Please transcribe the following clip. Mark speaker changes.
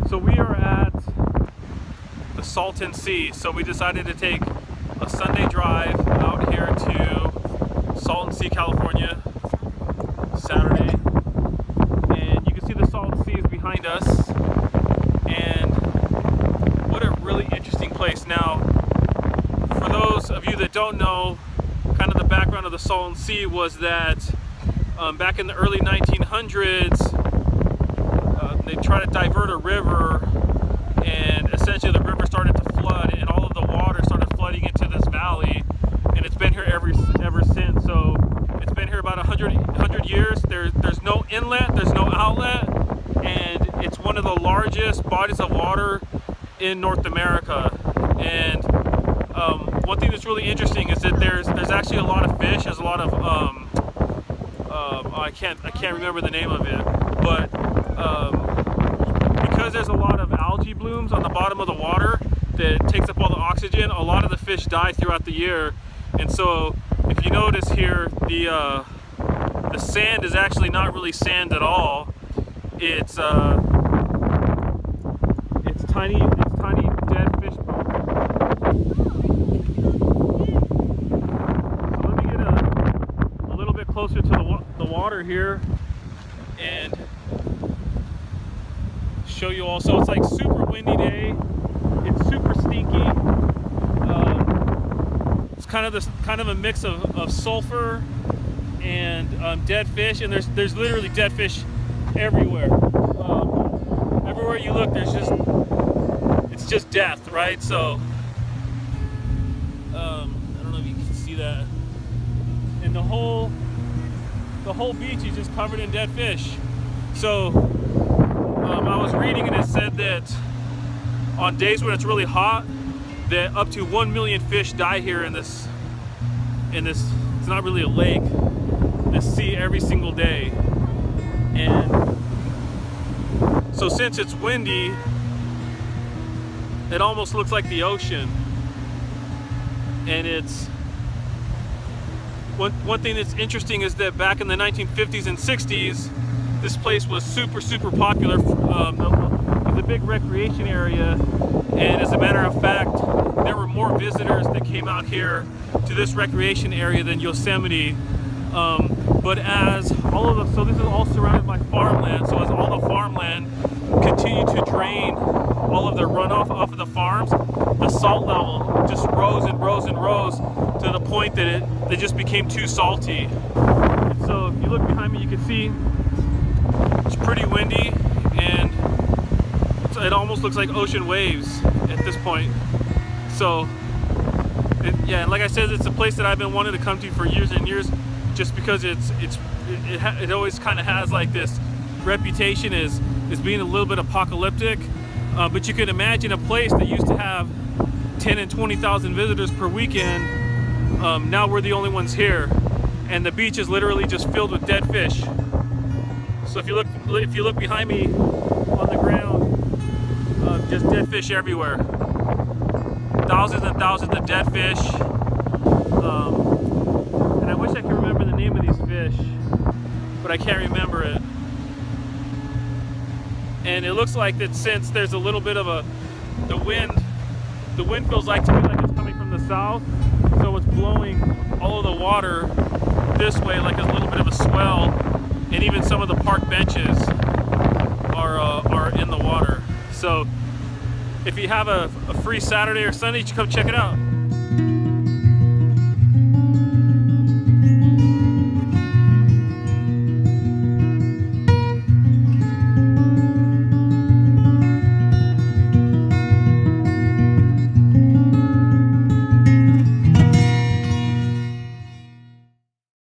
Speaker 1: So we are at the Salton Sea. So we decided to take a Sunday drive out here to Salton Sea, California, Saturday. And you can see the Salton Sea is behind us. And what a really interesting place. Now, for those of you that don't know, kind of the background of the Salton Sea was that back in the early 1900s, they tried to divert a river, and essentially the river started to flood, and all of the water started flooding into this valley, and it's been here ever since. So it's been here about 100 years. There's no inlet, there's no outlet, and it's one of the largest bodies of water in North America. And one thing that's really interesting is that there's actually a lot of fish. There's a lot of I can't remember the name of it, but because there's a lot of algae blooms on the bottom of the water that takes up all the oxygen, a lot of the fish die throughout the year. And so if you notice here, the sand is actually not really sand at all. It's tiny dead fish bones. So let me get a little bit closer to the water here and show you all. So it's like super windy day. It's super stinky. It's kind of a mix of sulfur and dead fish, and there's literally dead fish everywhere. Everywhere you look, it's just death, right? So I don't know if you can see that. And the whole beach is just covered in dead fish. So I was reading, and it said that on days when it's really hot, that up to 1 million fish die here in this, it's not really a lake, this sea, every single day. And so since it's windy, it almost looks like the ocean. And it's one thing that's interesting is that back in the 1950s and 60s, this place was super popular. It's a big recreation area, and as a matter of fact, there were more visitors that came out here to this recreation area than Yosemite. But as so this is all surrounded by farmland. So as all the farmland continued to drain all of their runoff off of the farms, the salt level just rose and rose and rose to the point that it just became too salty. And so if you look behind me, you can see it's pretty windy, and it almost looks like ocean waves at this point. So yeah, and like I said, it's a place that I've been wanting to come to for years and years, just because it always kind of has like this reputation as being a little bit apocalyptic. But you can imagine a place that used to have 10 and 20,000 visitors per weekend. Now we're the only ones here, and the beach is literally just filled with dead fish. So if you look behind me on the ground, just dead fish everywhere. Thousands and thousands of dead fish. And I wish I could remember the name of these fish, but I can't remember it. And it looks like that since there's a little bit of the wind feels like to me like it's coming from the south, so it's blowing all of the water this way like a little bit of a swell, and even some of the park benches are in the water. So if you have a free Saturday or Sunday, you should come check it out.